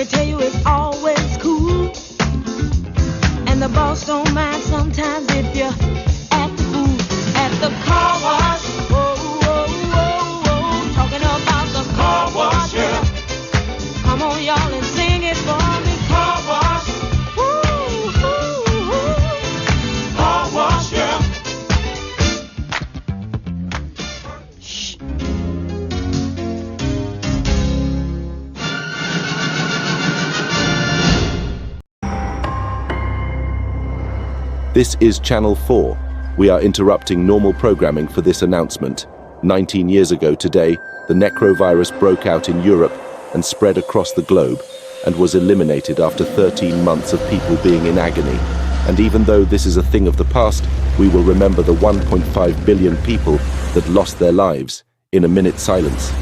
tell you it's always cool. And the boss don't mind sometimes if you act the fool at the car wash. Whoa, whoa, whoa, whoa. Talking about the car wash, yeah. Come on, y'all, and sing it for me. Car wash. Woo, woo, woo. Car wash, yeah. Shh. This is Channel 4. We are interrupting normal programming for this announcement. 19 years ago today, the necrovirus broke out in Europe and spread across the globe and was eliminated after 13 months of people being in agony. And even though this is a thing of the past, we will remember the 1.5 billion people that lost their lives in a minute's silence.